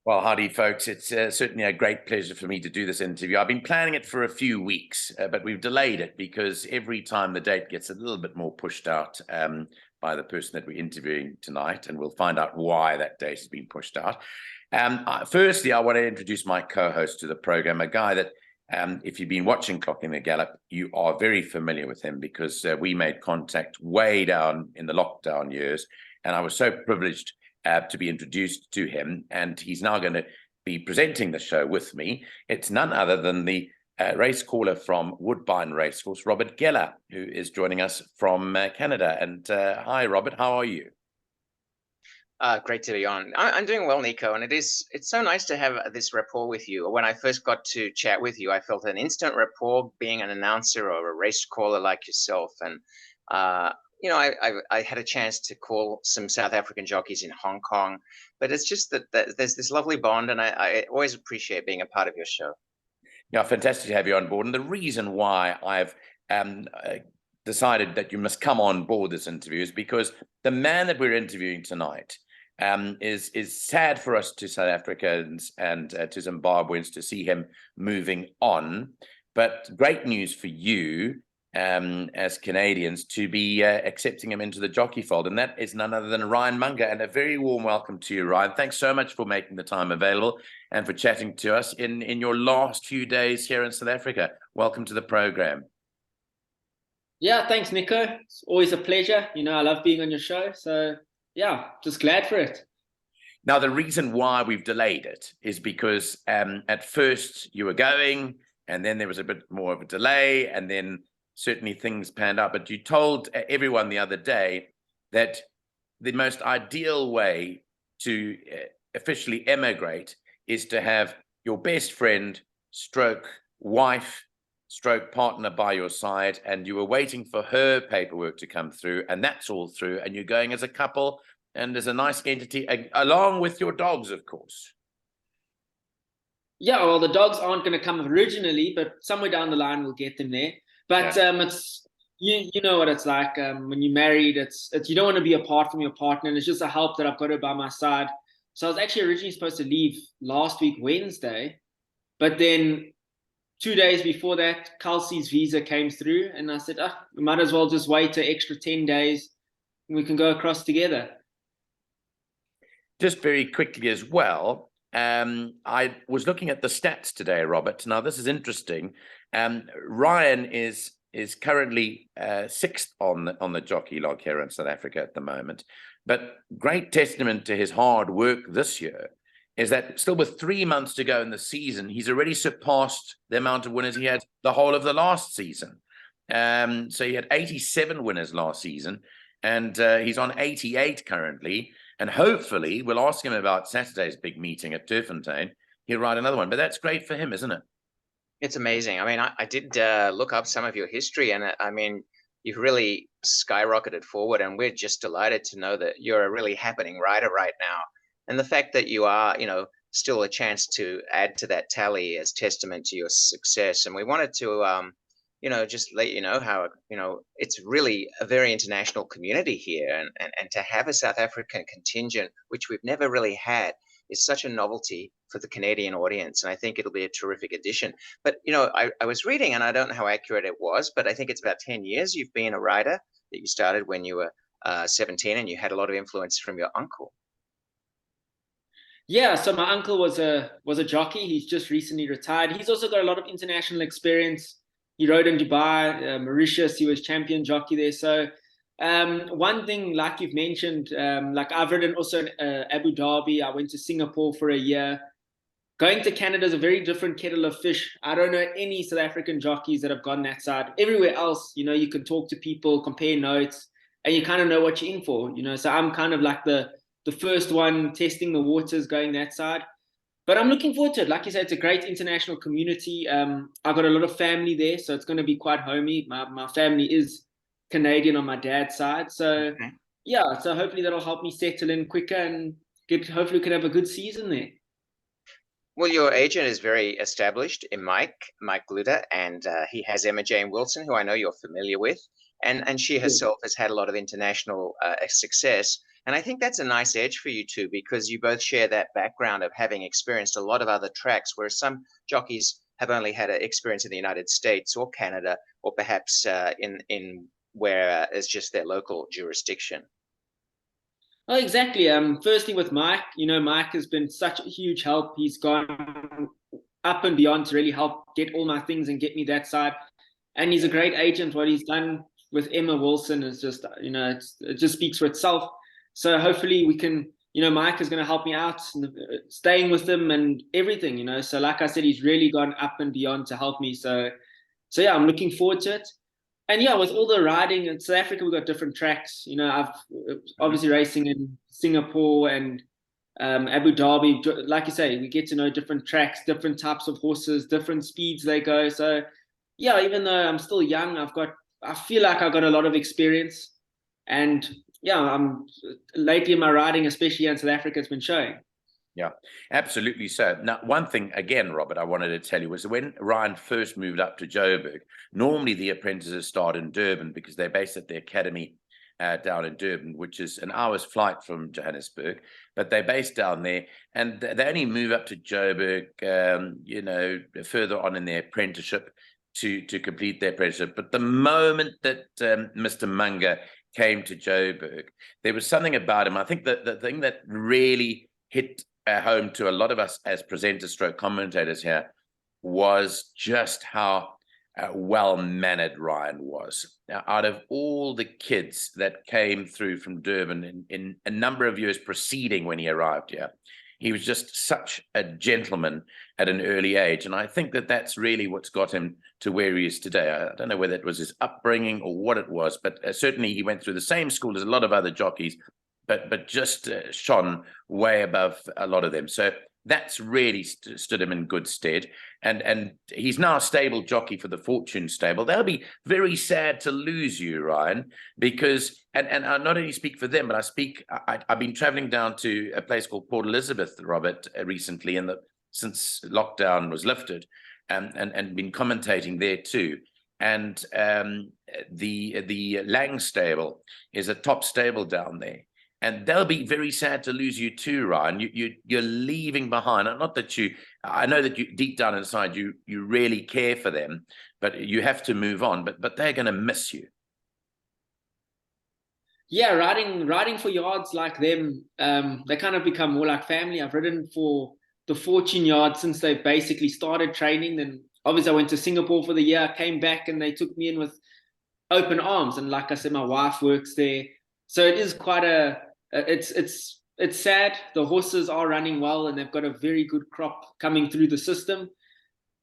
Well, howdy, folks. It's certainly a great pleasure for me to do this interview. I've been planning it for a few weeks, but we've delayed it because every time the date gets a little bit more pushed out by the person that we're interviewing tonight, and we'll find out why that date has been pushed out. Firstly, I want to introduce my co-host to the program, a guy that, if you've been watching Clocking the Gallop, you are very familiar with him because we made contact way down in the lockdown years, and I was so privileged to be introduced to him, and he's now going to be presenting the show with me. It's none other than the race caller from Woodbine Racecourse, Robert Geller, who is joining us from Canada. And hi, Robert, how are you? Great to be on. I'm doing well, Nico, and it's so nice to have this rapport with you. When I first got to chat with you, I felt an instant rapport being an announcer or a race caller like yourself. And I had a chance to call some South African jockeys in Hong Kong, but it's just that there's this lovely bond, and I always appreciate being a part of your show. Yeah, fantastic to have you on board. And the reason why I've decided that you must come on board this interview is because the man that we're interviewing tonight is sad for us to South Africans and to Zimbabweans to see him moving on, but great news for you as Canadians to be accepting him into the jockey fold, and that is none other than Ryan Munger. And a very warm welcome to you, Ryan. Thanks so much for making the time available and for chatting to us in your last few days here in South Africa. Welcome to the program. Yeah, thanks, Nico. It's always a pleasure. I love being on your show. So yeah, just glad for it. Now, the reason why we've delayed it is because at first you were going, and then there was a bit more of a delay, and then certainly things panned out. But you told everyone the other day that the most ideal way to officially emigrate is to have your best friend, stroke wife, stroke partner by your side, and you were waiting for her paperwork to come through, and that's all through, and you're going as a couple and as a nice entity, along with your dogs, of course. Yeah, well, the dogs aren't going to come originally, but somewhere down the line we'll get them there. But yeah. It's you know what it's like when you're married. It's you don't want to be apart from your partner, and it's just a help that I've got her by my side. So I was actually originally supposed to leave last week Wednesday, but then 2 days before that, Kelsey's visa came through, and I said, we might as well just wait an extra 10 days, and we can go across together. Just very quickly as well, I was looking at the stats today, Robert. Now, this is interesting. Ryan is currently sixth on the jockey log here in South Africa at the moment. But great testament to his hard work this year is that still with 3 months to go in the season, he's already surpassed the amount of winners he had the whole of the last season. So he had 87 winners last season, and he's on 88 currently. And hopefully, we'll ask him about Saturday's big meeting at Turffontein. He'll ride another one. But that's great for him, isn't it? It's amazing. I mean, I did look up some of your history, and I mean, you've really skyrocketed forward, and we're just delighted to know that you're a really happening rider right now. And the fact that you are, still a chance to add to that tally as testament to your success. And we wanted to, just let you know how, it's really a very international community here. And to have a South African contingent, which we've never really had, is such a novelty for the Canadian audience. And I think it'll be a terrific addition. But, I was reading, and I don't know how accurate it was, but I think it's about 10 years you've been a rider, that you started when you were 17, and you had a lot of influence from your uncle. Yeah, so my uncle was a jockey. He's just recently retired. He's also got a lot of international experience. He rode in Dubai, Mauritius. He was champion jockey there. So one thing, like you've mentioned, like I've ridden also in Abu Dhabi. I went to Singapore for a year. Going to Canada is a very different kettle of fish. I don't know any South African jockeys that have gone that side. Everywhere else, you can talk to people, compare notes, and you kind of know what you're in for. So I'm kind of like the first one testing the waters going that side. But I'm looking forward to it. Like you said, it's a great international community. I've got a lot of family there, so it's going to be quite homey. My family is Canadian on my dad's side. So, yeah, so hopefully that'll help me settle in quicker and hopefully we can have a good season there. Well, your agent is very established in Mike Glutter, and he has Emma Jane Wilson, who I know you're familiar with. And she herself has had a lot of international success. And I think that's a nice edge for you two, because you both share that background of having experienced a lot of other tracks, where some jockeys have only had an experience in the United States or Canada, or perhaps in where it's just their local jurisdiction. Oh, exactly. Firstly with Mike, Mike has been such a huge help. He's gone up and beyond to really help get all my things and get me that side. And he's a great agent. What he's done with Emma Wilson is just, it just speaks for itself. So hopefully we can, Mike is going to help me out, staying with him and everything, So like I said, he's really gone up and beyond to help me. So yeah, I'm looking forward to it. And yeah, with all the riding in South Africa, we've got different tracks. I've obviously racing in Singapore and Abu Dhabi. Like you say, we get to know different tracks, different types of horses, different speeds they go. So yeah, even though I'm still young, I feel like I've got a lot of experience. And yeah, lately in my riding, especially in South Africa, it's been showing. Yeah, absolutely. So now, one thing again, Robert, I wanted to tell you was when Ryan first moved up to Joburg, normally the apprentices start in Durban because they're based at the academy down in Durban, which is an hour's flight from Johannesburg, but they're based down there, and they only move up to Joburg, further on in their apprenticeship to complete their apprenticeship. But the moment that Mr. Munger came to Joburg, there was something about him. I think that the thing that really hit home to a lot of us as presenters stroke commentators here was just how well-mannered Ryan was. Now, out of all the kids that came through from Durban in a number of years preceding when he arrived here, he was just such a gentleman at an early age. And I think that that's really what's got him to where he is today. I don't know whether it was his upbringing or what it was, but certainly he went through the same school as a lot of other jockeys, but just shone way above a lot of them. So that's really stood him in good stead. And he's now a stable jockey for the Fortune stable. They'll be very sad to lose you, Ryan, because, and I not only speak for them, but I've been traveling down to a place called Port Elizabeth, Robert, recently, since lockdown was lifted, and been commentating there too. And the Lang stable is a top stable down there. And they'll be very sad to lose you too, Ryan. You're leaving behind. Not that I know that you deep down inside you really care for them, but you have to move on. But they're going to miss you. Yeah, riding for yards like them, they kind of become more like family. I've ridden for the Fortune yard since they basically started training. Then obviously I went to Singapore for the year, came back, and they took me in with open arms. And like I said, my wife works there, so it is quite it's sad. The horses are running well, and they've got a very good crop coming through the system.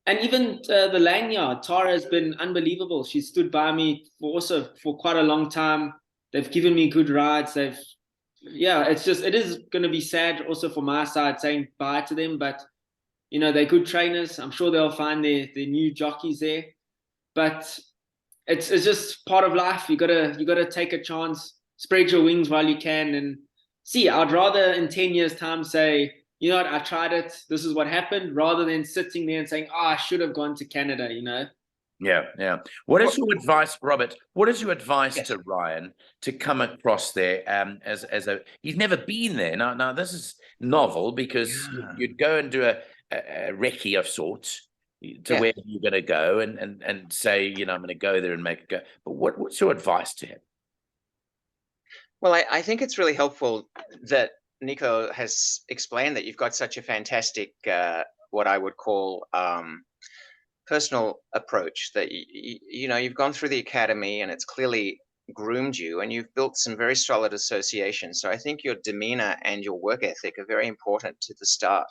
And even the Langyard, Tara has been unbelievable. She stood by me for quite a long time. They've given me good rides. It is going to be sad also for my side saying bye to them, but they're good trainers. I'm sure they'll find their new jockeys there. But it's just part of life. You gotta take a chance. Spread your wings while you can, and see. I'd rather in 10 years' time say, you know what, I tried it, this is what happened, rather than sitting there and saying, I should have gone to Canada, Yeah. What is your advice, Robert? What is your advice to Ryan to come across there as he's never been there? Now this is novel because you'd go and do a recce of sorts to where you're going to go and say, I'm going to go there and make it go. But what's your advice to him? Well, I think it's really helpful that Nico has explained that you've got such a fantastic, what I would call personal approach, that you've gone through the academy and it's clearly groomed you, and you've built some very solid associations. So I think your demeanor and your work ethic are very important to the start.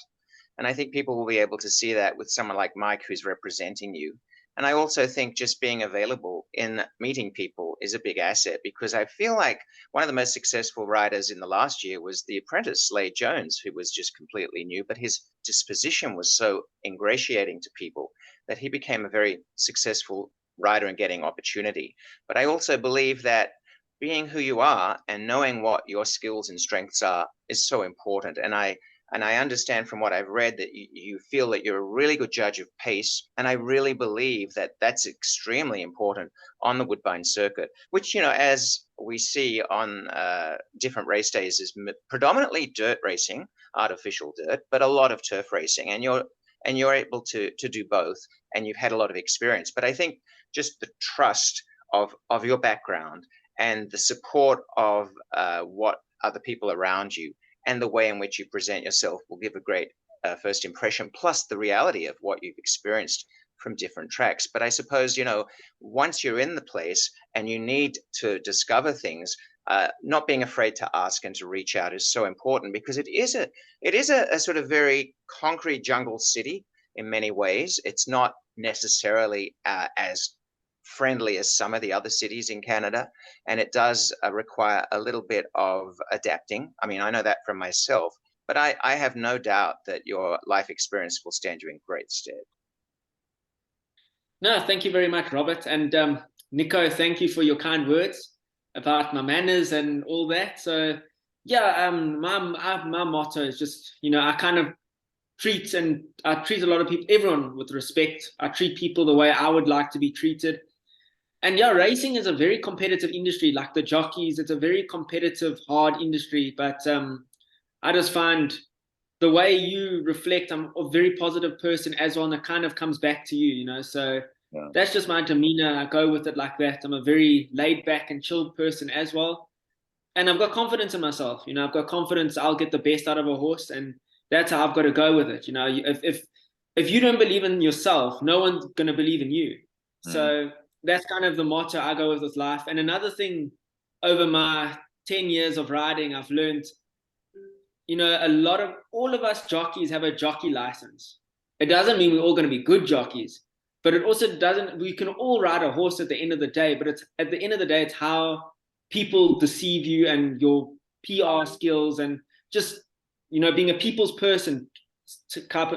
And I think people will be able to see that with someone like Mike, who's representing you. And I also think just being available in meeting people is a big asset, because I feel like one of the most successful riders in the last year was the apprentice, Slade Jones, who was just completely new, but his disposition was so ingratiating to people that he became a very successful rider and getting opportunity. But I also believe that being who you are and knowing what your skills and strengths are is so important. And I And I understand from what I've read that you feel that you're a really good judge of pace. And I really believe that that's extremely important on the Woodbine circuit, which, as we see on different race days, is predominantly dirt racing, artificial dirt, but a lot of turf racing. And you're able to do both, and you've had a lot of experience. But I think just the trust of your background and the support of what other people around you and the way in which you present yourself will give a great first impression, plus the reality of what you've experienced from different tracks. But I suppose, once you're in the place and you need to discover things, not being afraid to ask and to reach out is so important, because it is a sort of very concrete jungle city in many ways. It's not necessarily as friendly as some of the other cities in Canada, and it does require a little bit of adapting. I mean, I know that from myself, but I have no doubt that your life experience will stand you in great stead. No, thank you very much, Robert. And Nico, thank you for your kind words about my manners and all that. So yeah, my motto is just, I kind of treat a lot of people, everyone with respect. I treat people the way I would like to be treated. And yeah, racing is a very competitive industry, like the jockeys. It's a very competitive, hard industry. But I just find the way you reflect, I'm a very positive person as well, and it kind of comes back to you, So Yeah. that's just my demeanor. I go with it like that. I'm a very laid back and chilled person as well. And I've got confidence in myself. I've got confidence I'll get the best out of a horse, and that's how I've got to go with it. If you don't believe in yourself, no one's going to believe in you. So that's kind of the motto I go with life. And another thing, over my 10 years of riding, I've learned, all of us jockeys have a jockey license. It doesn't mean we're all going to be good jockeys, but it also doesn't, we can all ride a horse at the end of the day, but it's at the end of the day, it's how people deceive you and your PR skills and just, being a people's person type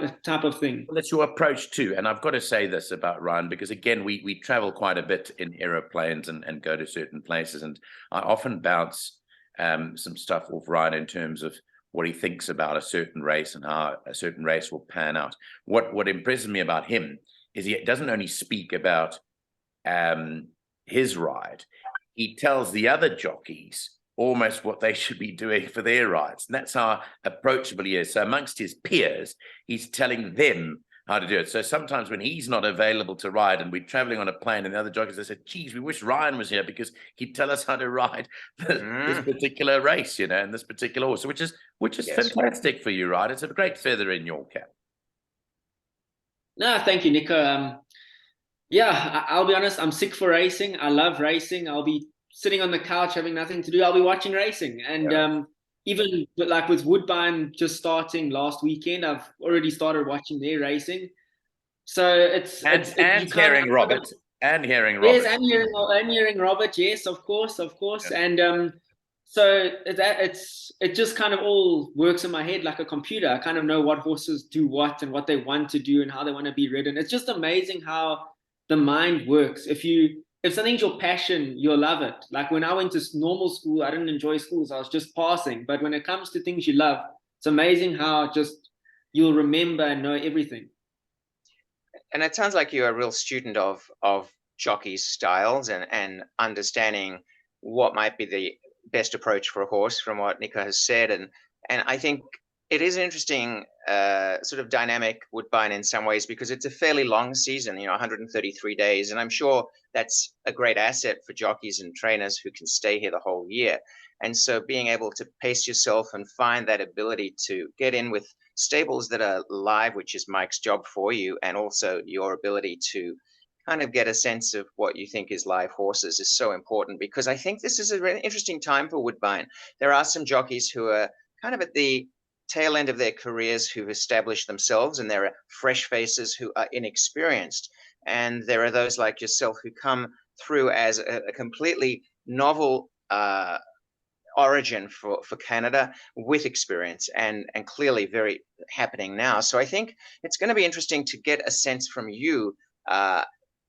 of thing. Well, that's your approach too. And I've got to say this about Ryan, because again, we travel quite a bit in aeroplanes and go to certain places. And I often bounce some stuff off Ryan in terms of what he thinks about a certain race and how a certain race will pan out. What impresses me about him is he doesn't only speak about his ride, he tells the other jockeys almost what they should be doing for their rides. And that's how approachable he is. So amongst his peers, he's telling them how to do it. So sometimes when he's not available to ride and we're traveling on a plane and the other jockeys, they said, geez, we wish Ryan was here because he'd tell us how to ride this particular race, and this particular horse, which is yes, fantastic for you, right? It's a great feather in your cap. No, thank you, Nico. Yeah, I'll be honest, I'm sick for racing. I love racing. I'll be sitting on the couch having nothing to do. I'll be watching racing. And even like with Woodbine just starting last weekend, I've already started watching their racing. So it's hearing Robert. Yes, and hearing Robert. Yes, of course. Yeah. And so it just kind of all works in my head like a computer. I kind of know what horses do what and what they want to do and how they want to be ridden. It's just amazing how the mind works. If something's your passion, you'll love it. Like when I went to normal school, I didn't enjoy schools. I was just passing. But when it comes to things you love, it's amazing how just you'll remember and know everything. And it sounds like you're a real student of jockeys' styles and understanding what might be the best approach for a horse from what Nico has said. And I think it is an interesting sort of dynamic Woodbine in some ways, because it's a fairly long season, 133 days. And I'm sure that's a great asset for jockeys and trainers who can stay here the whole year. And so being able to pace yourself and find that ability to get in with stables that are live, which is Mike's job for you, and also your ability to kind of get a sense of what you think is live horses is so important, because I think this is a really interesting time for Woodbine. There are some jockeys who are kind of at the tail end of their careers who've established themselves, and there are fresh faces who are inexperienced. And there are those like yourself who come through as a completely novel origin for Canada with experience and clearly very happening now. So I think it's going to be interesting to get a sense from you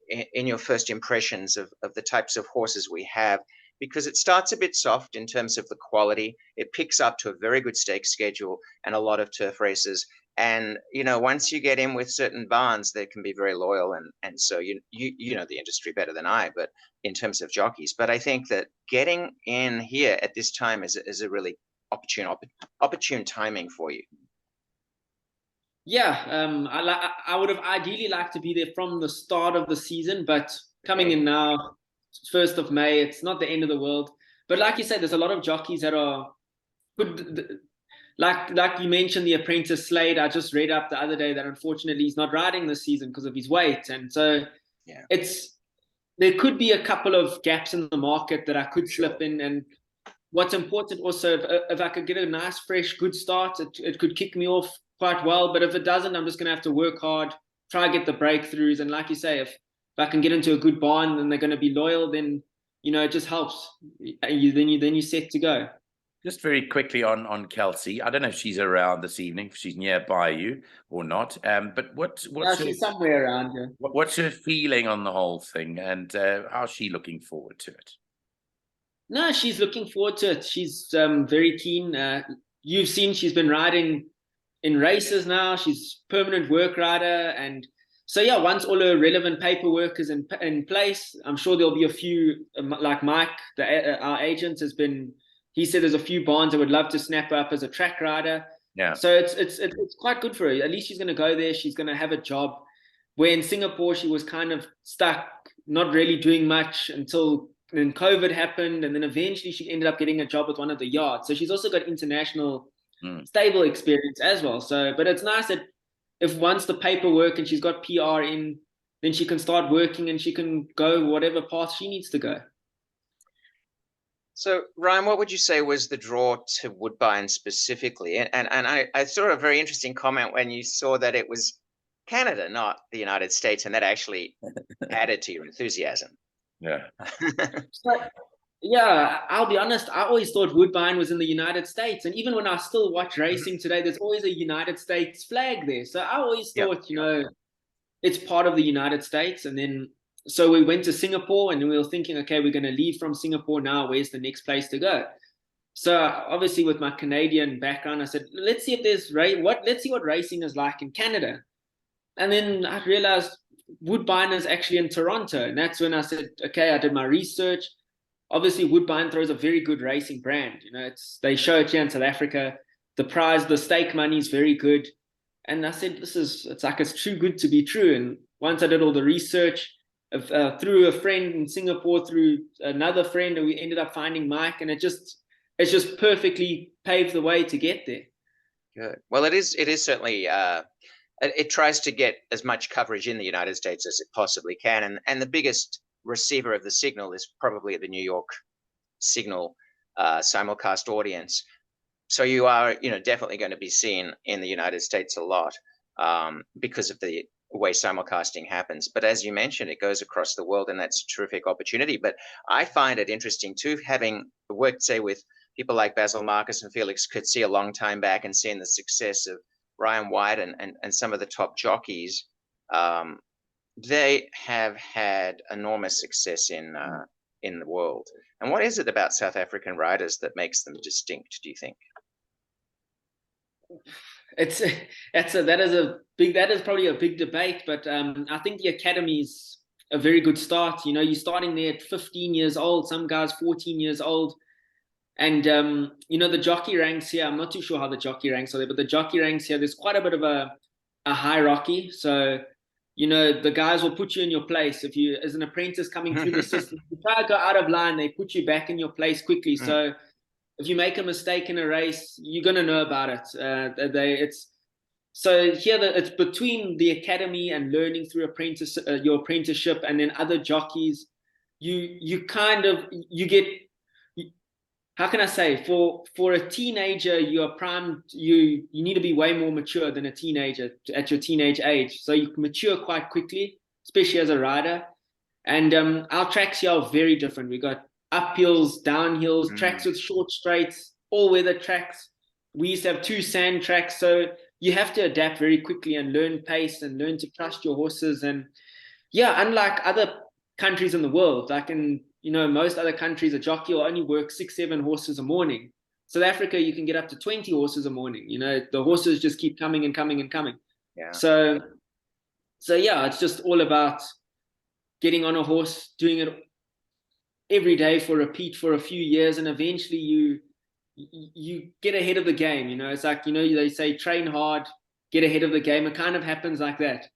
in your first impressions of the types of horses we have because it starts a bit soft in terms of the quality. It picks up to a very good stake schedule and a lot of turf races. And, once you get in with certain barns, they can be very loyal. And so you know the industry better than I, but in terms of jockeys. But I think that getting in here at this time is a really opportune timing for you. Yeah, I would have ideally liked to be there from the start of the season, but coming in now, 1st of May, it's not the end of the world. But like you said, there's a lot of jockeys that are good. Like you mentioned, the apprentice Slade, I just read up the other day that unfortunately he's not riding this season because of his weight. And so there could be a couple of gaps in the market that I could slip in. And what's important also, if I could get a nice, fresh, good start, it could kick me off quite well. But if it doesn't, I'm just going to have to work hard, try to get the breakthroughs. And like you say, if I can get into a good barn and they're going to be loyal, then, it just helps. Then you're set to go. Just very quickly on Kelsey. I don't know if she's around this evening, if she's nearby you or not. But what's she's somewhere around here. What's her feeling on the whole thing, and how's she looking forward to it? No, she's looking forward to it. She's very keen. You've seen she's been riding in races now. She's permanent work rider, and so once all her relevant paperwork is in place, I'm sure there'll be a few like Mike, our agent, has been. He said there's a few barns that would love to snap her up as a track rider. Yeah. So it's quite good for her. At least she's going to go there. She's going to have a job. Where in Singapore, she was kind of stuck, not really doing much until then COVID happened. And then eventually she ended up getting a job with one of the yards. So she's also got international stable experience as well. So, but it's nice that if once the paperwork and she's got PR in, then she can start working and she can go whatever path she needs to go. So, Ryan, what would you say was the draw to Woodbine specifically? And I saw a very interesting comment when you saw that it was Canada, not the United States, and that actually added to your enthusiasm. Yeah. I'll be honest. I always thought Woodbine was in the United States. And even when I still watch racing today, there's always a United States flag there. So I always thought, it's part of the United States. And then so we went to Singapore and we were thinking, okay, we're going to leave from Singapore now. Where's the next place to go? So obviously with my Canadian background, I said, let's see if there's let's see what racing is like in Canada. And then I realized Woodbine is actually in Toronto. And that's when I said, okay, I did my research. Obviously Woodbine throws a very good racing brand. They show it here in South Africa. The stake money is very good. And I said, it's too good to be true. And once I did all the research, through a friend in Singapore, through another friend, and we ended up finding Mike, and it just perfectly paved the way to get there. Good. Well, it is certainly it tries to get as much coverage in the United States as it possibly can, and the biggest receiver of the signal is probably the New York signal simulcast audience. So you are definitely going to be seen in the United States a lot because of the way simulcasting happens. But as you mentioned, it goes across the world, and that's a terrific opportunity. But I find it interesting too, having worked, say, with people like Basil Marcus and Felix Coetzee a long time back, and seeing the success of Ryan White and some of the top jockeys. They have had enormous success in the world. And what is it about South African riders that makes them distinct, do you think? That is probably a big debate, but I think the academy is a very good start. You're starting there at 15 years old, some guys 14 years old, and the jockey ranks here, I'm not too sure how the jockey ranks are there, but the jockey ranks here, there's quite a bit of a hierarchy. So the guys will put you in your place. If you, as an apprentice coming through the system, if you try to go out of line, they put you back in your place quickly. So if you make a mistake in a race, you're going to know about it. So here it's between the academy and learning through your apprenticeship, and then other jockeys. You get, how can I say, for a teenager, you're primed. You need to be way more mature than a teenager at your teenage age. So you can mature quite quickly, especially as a rider. And our tracks here are very different. We got uphills, downhills, tracks with short straights, all-weather tracks. We used to have 2 sand tracks, so you have to adapt very quickly and learn pace and learn to trust your horses. And unlike other countries in the world, like in most other countries, a jockey will only work 6-7 horses a morning. South Africa, you can get up to 20 horses a morning. The horses just keep coming and coming and coming. Yeah. So yeah, it's just all about getting on a horse, doing it every day for repeat for a few years, and eventually you get ahead of the game. It's like, they say train hard, get ahead of the game. It kind of happens like that.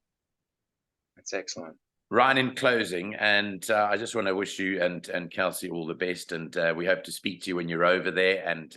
That's excellent. Ryan, in closing, and I just want to wish you and Kelsey all the best, and we hope to speak to you when you're over there and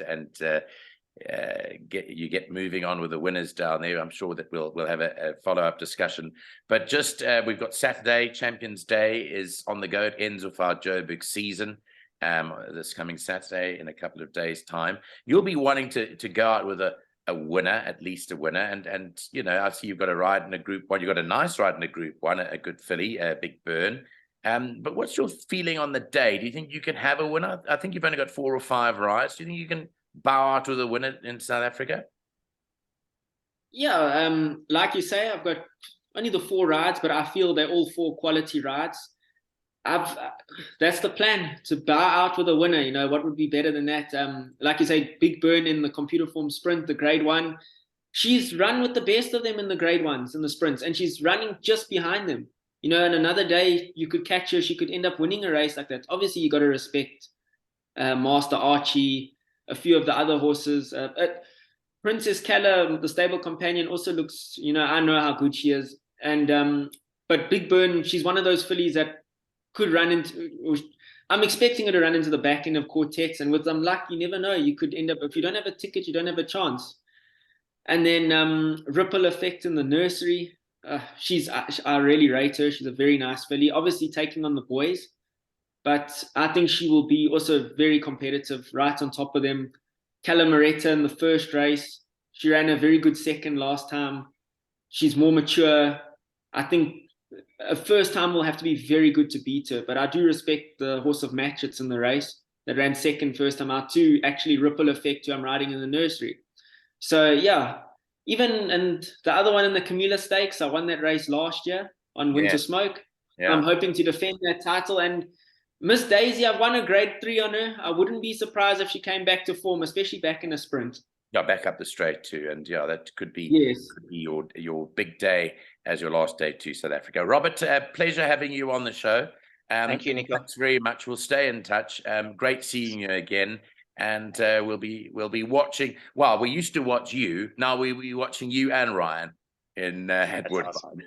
get moving on with the winners down there. I'm sure that we'll have a follow-up discussion. But just we've got Saturday, Champions Day is on the go. It ends with our Joburg season this coming Saturday in a couple of days' time. You'll be wanting to go out with a winner, at least a winner, and I see you've got a ride in a Group 1. You've got a nice ride in a Group 1, a good filly, a Big Burn. But what's your feeling on the day? Do you think you can have a winner? I think you've only got 4 or 5 rides. Do you think you can bow out with a winner in South Africa? Yeah, like you say, I've got only the 4 rides, but I feel they're all 4 quality rides. That's the plan, to bow out with a winner. What would be better than that? Like you say, Big Burn in the computer form sprint, the grade 1. She's run with the best of them in the grade 1s in the sprints, and she's running just behind them. And another day you could catch her, she could end up winning a race like that. Obviously, you got to respect Master Archie, a few of the other horses. Princess Keller, the stable companion, also looks, I know how good she is. And but Big Burn, she's one of those fillies that could run into, I'm expecting her to run into the back end of quartets, and with some luck, you never know, you could end up, if you don't have a ticket, you don't have a chance. And then Ripple Effect in the nursery, I really rate her. She's a very nice filly, obviously taking on the boys, but I think she will be also very competitive, right on top of them. Calamoretta in the first race, she ran a very good second last time. She's more mature. I think a first time will have to be very good to beat her, but I do respect the horse of Matchets in the race that ran second first time out too. Actually, Ripple Effect, who I'm riding in the nursery. So yeah, and the other one in the Camilla Stakes, I won that race last year on Winter Smoke. Yeah. I'm hoping to defend that title. And Miss Daisy, I've won a grade 3 on her. I wouldn't be surprised if she came back to form, especially back in a sprint. Yeah, back up the straight too, and yeah, that could be, your big day as your last day to South Africa. Robert, pleasure having you on the show. Thank you, Nico. Thanks very much. We'll stay in touch. Great seeing you again, and we'll be watching. Well, we used to watch you. Now we'll be watching you and Ryan in Woodbine. Awesome.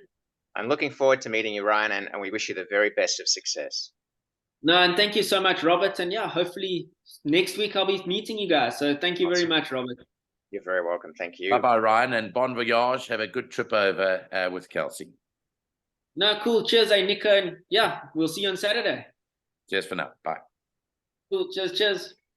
I'm looking forward to meeting you, Ryan, and we wish you the very best of success. No, and thank you so much, Robert. And yeah, hopefully next week I'll be meeting you guys. So thank you very much, Robert. You're very welcome. Thank you. Bye-bye, Ryan, and bon voyage. Have a good trip over with Kelsey. No, cool. Cheers, Nico. And yeah, we'll see you on Saturday. Cheers for now. Bye. Cool. Cheers.